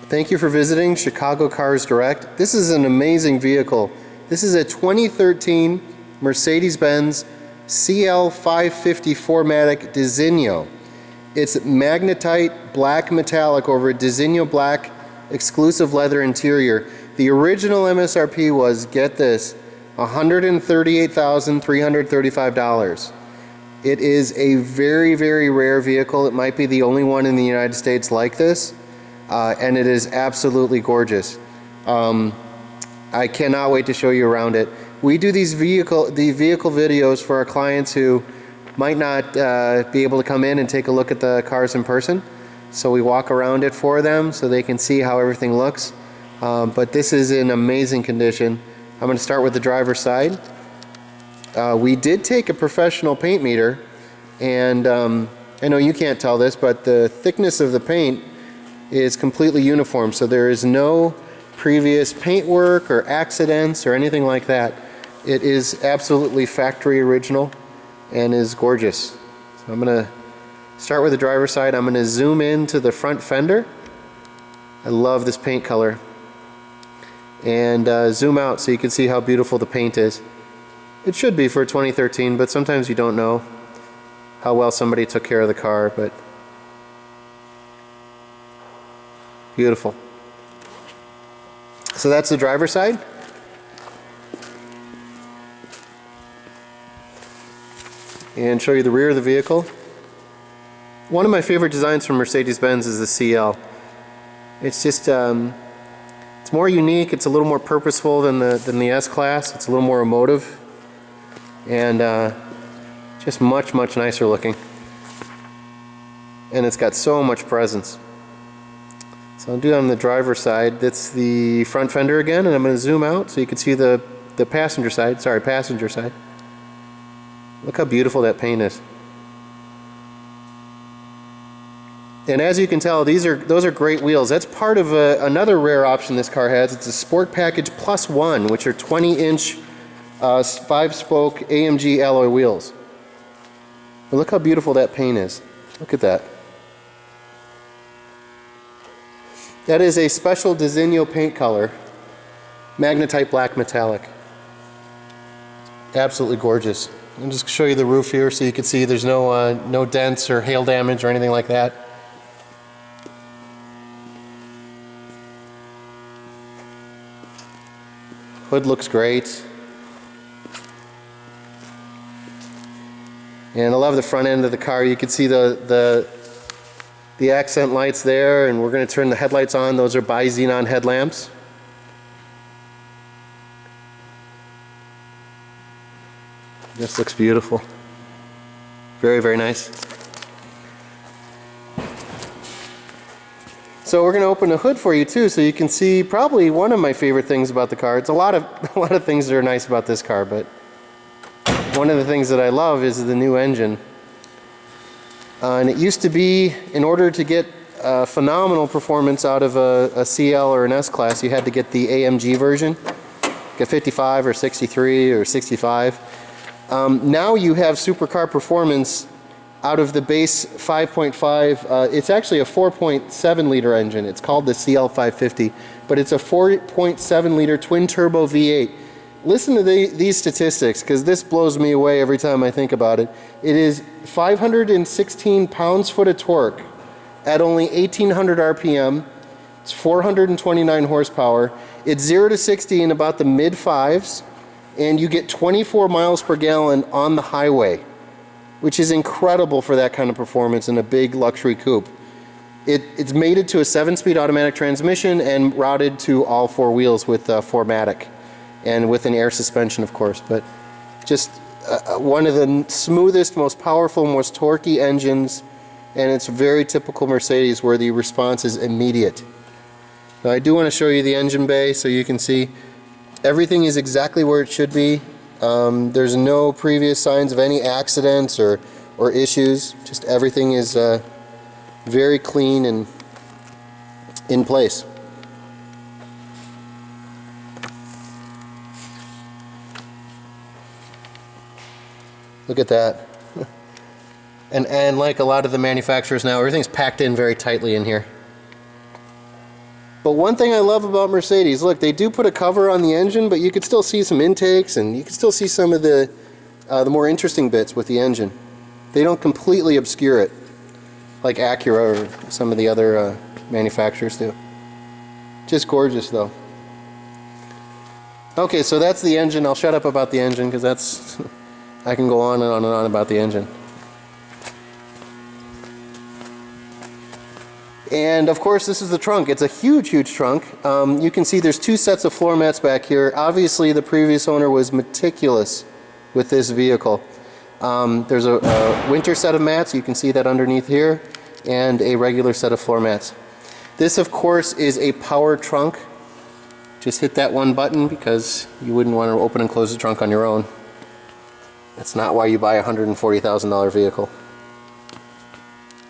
Thank you for visiting Chicago Cars Direct. This is an amazing vehicle. This is a 2013 Mercedes-Benz CL550 4Matic Designo. It's magnetite black metallic over a Designo black exclusive leather interior. The original MSRP was, get this, $138,335. It is a very, very rare vehicle. It might be the only one in the United States like this. And it is absolutely gorgeous. I cannot wait to show you around it. We do these vehicle videos for our clients who might not be able to come in and take a look at the cars in person. So we walk around it for them so they can see how everything looks. But this is in amazing condition. I'm going to start with the driver's side. We did take a professional paint meter, and I know you can't tell this, but the thickness of the paint is completely uniform, so there is no previous paint work or accidents or anything like that. It is absolutely factory original and is gorgeous. So I'm going to start with the driver's side. I'm going to zoom in to the front fender. I love this paint color. And zoom out so you can see how beautiful the paint is. It should be for 2013, but sometimes you don't know how well somebody took care of the car, but beautiful. So that's the driver's side. And show you the rear of the vehicle. One of my favorite designs from Mercedes-Benz is the CL. It's just it's more unique. It's a little more purposeful than the S-Class. It's a little more emotive, and just much nicer looking. And it's got so much presence. So I'll do it on the driver's side. That's the front fender again, and I'm going to zoom out so you can see the passenger side. Sorry, passenger side. Look how beautiful that paint is. And as you can tell, those are great wheels. That's part of another rare option this car has. It's a Sport Package Plus 1, which are 20-inch 5-spoke AMG alloy wheels. But look how beautiful that paint is. Look at that. That is a special Designo paint color, Magnetite black metallic. Absolutely gorgeous. I'll just show you the roof here so you can see there's no dents or hail damage or anything like that. Hood looks great. And I love the front end of the car. You can see the accent lights there, and we're going to turn the headlights on. Those are bi-xenon headlamps. This looks beautiful. Very nice. So we're going to open the hood for you too, so you can see probably one of my favorite things about the car. It's a lot of things that are nice about this car, but one of the things that I love is the new engine. And it used to be, in order to get phenomenal performance out of a CL or an S-Class, you had to get the AMG version, get 55 or 63 or 65. Now you have supercar performance out of the base 5.5. It's actually a 4.7 liter engine. It's called the CL550, but it's a 4.7 liter twin turbo V8. Listen to these statistics, because this blows me away every time I think about it. It is 516 pounds-foot of torque at only 1800 RPM. It's 429 horsepower. It's 0 to 60 in about the mid-5s, and you get 24 miles per gallon on the highway, which is incredible for that kind of performance in a big luxury coupe. It's mated to a 7-speed automatic transmission and routed to all 4 wheels with 4Matic. And with an air suspension, of course, but just one of the smoothest, most powerful, most torquey engines, and it's very typical Mercedes where the response is immediate. Now, I do want to show you the engine bay so you can see everything is exactly where it should be. There's no previous signs of any accidents or issues. Just everything is very clean and in place. Look at that. And like a lot of the manufacturers now, everything's packed in very tightly in here. But one thing I love about Mercedes, look, they do put a cover on the engine, but you could still see some intakes, and you can still see some of the more interesting bits with the engine. They don't completely obscure it, like Acura or some of the other manufacturers do. Just gorgeous, though. Okay, so that's the engine. I'll shut up about the engine, because that's... I can go on and on and on about the engine. And of course, this is the trunk. It's a huge, huge trunk. You can see there's two sets of floor mats back here. Obviously, the previous owner was meticulous with this vehicle. There's a winter set of mats. You can see that underneath here, and a regular set of floor mats. This, of course, is a power trunk. Just hit that one button because you wouldn't want to open and close the trunk on your own. That's not why you buy a $140,000 vehicle.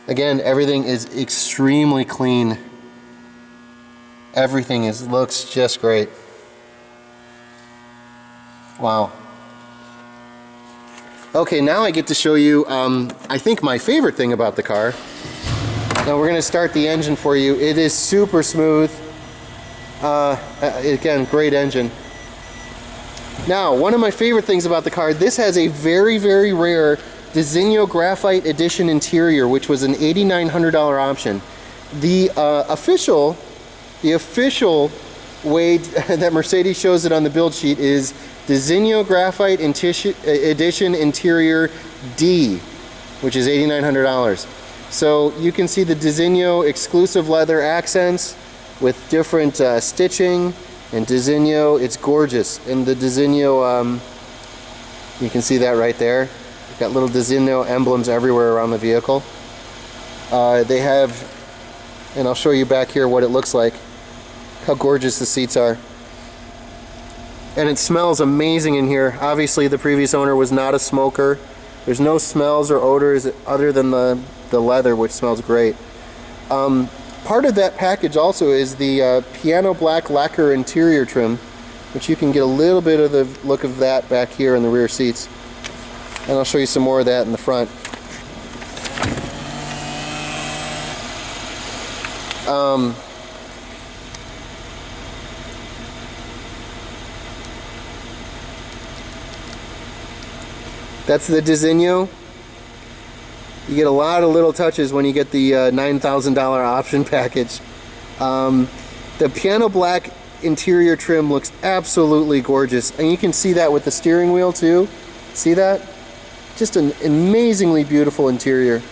Again, everything is extremely clean. Everything looks just great. Wow. Okay, now I get to show you, I think, my favorite thing about the car. Now we're going to start the engine for you. It is super smooth. Again, great engine. Now, one of my favorite things about the car, this has a very, very rare Designo Graphite Edition interior, which was an $8,900 option. The official way that Mercedes shows it on the build sheet is Designo Graphite Edition Interior D, which is $8,900. So you can see the Designo exclusive leather accents with different stitching, and Designo, it's gorgeous. And the Designo, you can see that right there. Got little Designo emblems everywhere around the vehicle. They have, and I'll show you back here what it looks like, how gorgeous the seats are. And it smells amazing in here. Obviously the previous owner was not a smoker. There's no smells or odors other than the leather, which smells great. Part of that package also is the piano black lacquer interior trim, which you can get a little bit of the look of that back here in the rear seats. And I'll show you some more of that in the front. That's the Designo. You get a lot of little touches when you get the $9,000 option package. The piano black interior trim looks absolutely gorgeous, and you can see that with the steering wheel too. See that? Just an amazingly beautiful interior.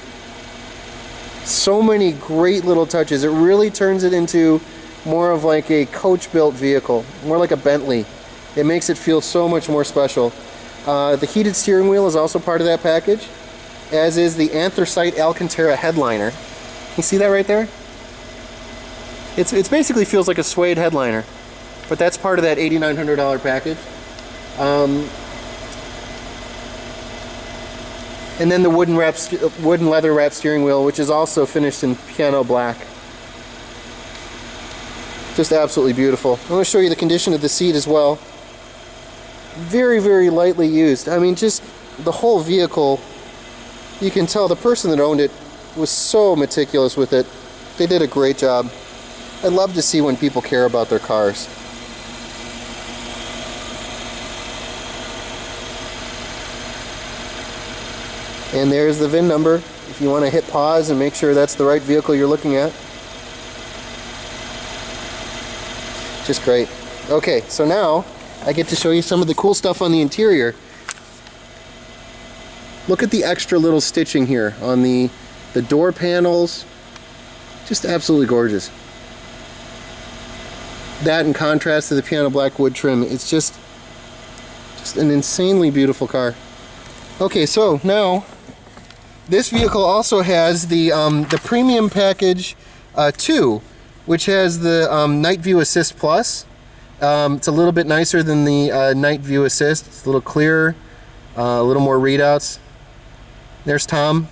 So many great little touches. It really turns it into more of like a coach-built vehicle, more like a Bentley. It makes it feel so much more special. The heated steering wheel is also part of that package, as is the anthracite Alcantara headliner. You see that right there? It basically feels like a suede headliner, but that's part of that $8,900 package. And then the wooden leather wrap steering wheel, which is also finished in piano black. Just absolutely beautiful. I'm going to show you the condition of the seat as well. Very, very lightly used. I mean, just the whole vehicle, you can tell the person that owned it was so meticulous with it. They did a great job. I love to see when people care about their cars. And there's the VIN number if you want to hit pause and make sure that's the right vehicle you're looking at. Just great. Okay, so now I get to show you some of the cool stuff on the interior. Look at the extra little stitching here on the door panels. Just absolutely gorgeous. That in contrast to the piano black wood trim, it's just an insanely beautiful car. Okay, so now this vehicle also has the premium package 2, which has the Night View Assist Plus. It's a little bit nicer than the Night View Assist. It's a little clearer, a little more readouts. There's Tom.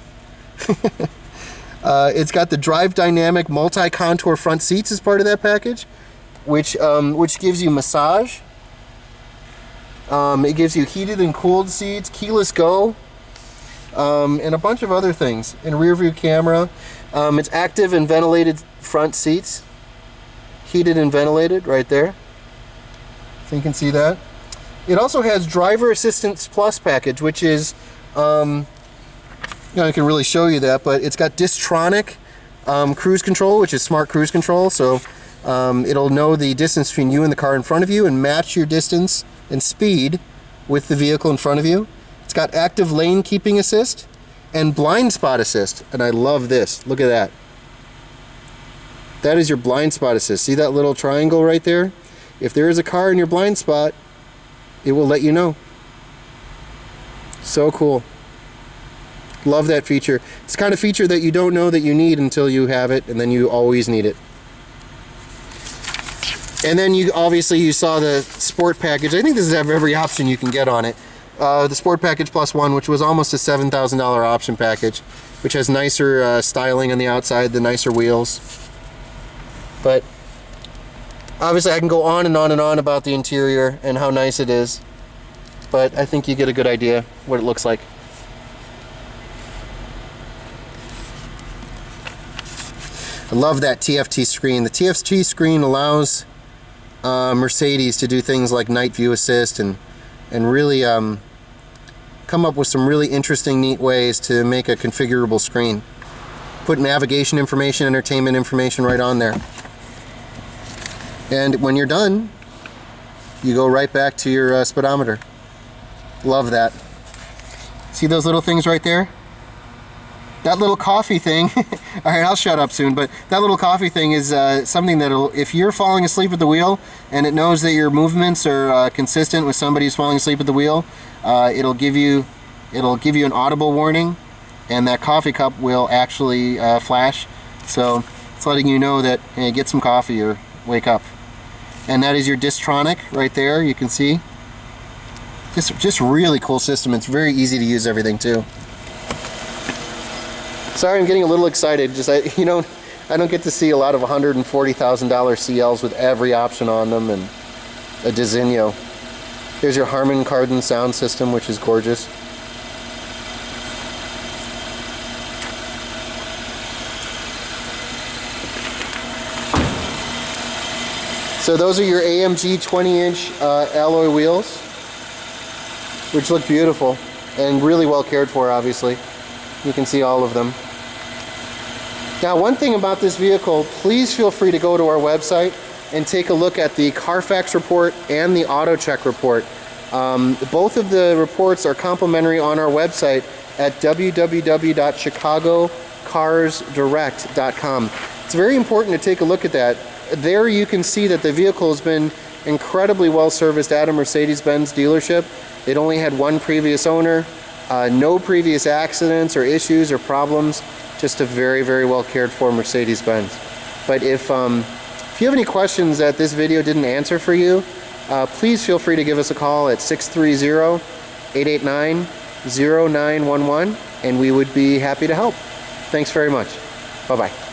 It's got the Drive Dynamic multi-contour front seats as part of that package, which gives you massage. It gives you heated and cooled seats, keyless go, and a bunch of other things. And rear view camera. It's active and ventilated front seats. heated and ventilated right there. So you can see that. It also has Driver Assistance Plus package, which is, I can really show you that, but it's got Distronic cruise control, which is smart cruise control. So it'll know the distance between you and the car in front of you and match your distance and speed with the vehicle in front of you. It's got Active Lane Keeping Assist and Blind Spot Assist. And I love this. Look at that. That is your blind spot assist. See that little triangle right there? If there is a car in your blind spot, it will let you know. So cool. Love that feature. It's the kind of feature that you don't know that you need until you have it, and then you always need it. And then you saw the Sport package. I think this is every option you can get on it. The Sport package plus one, which was almost a $7,000 option package, which has nicer styling on the outside, the nicer wheels. But obviously I can go on and on and on about the interior and how nice it is, but I think you get a good idea what it looks like. I love that TFT screen. The TFT screen allows Mercedes to do things like night view assist and really come up with some really interesting, neat ways to make a configurable screen. Put navigation information, entertainment information right on there. And when you're done, you go right back to your speedometer. Love that. See those little things right there? That little coffee thing, alright, I'll shut up soon, but that little coffee thing is something that'll, if you're falling asleep at the wheel and it knows that your movements are consistent with somebody who's falling asleep at the wheel, it'll give you an audible warning, and that coffee cup will actually flash. So it's letting you know that, hey, get some coffee or wake up. And that is your Distronic right there, you can see. Just really cool system. It's very easy to use everything too. Sorry, I'm getting a little excited. I don't get to see a lot of $140,000 CLs with every option on them and a Designo. Here's your Harman Kardon sound system, which is gorgeous. So those are your AMG 20-inch alloy wheels, which look beautiful and really well cared for, obviously. You can see all of them. Now, one thing about this vehicle, please feel free to go to our website and take a look at the CarFax report and the AutoCheck report. Both of the reports are complimentary on our website at www.chicagocarsdirect.com. It's very important to take a look at that. There you can see that the vehicle has been incredibly well serviced at a Mercedes-Benz dealership. It only had one previous owner, no previous accidents or issues or problems, just a very, very well cared for Mercedes-Benz. But if you have any questions that this video didn't answer for you, please feel free to give us a call at 630-889-0911, and we would be happy to help. Thanks very much. Bye-bye.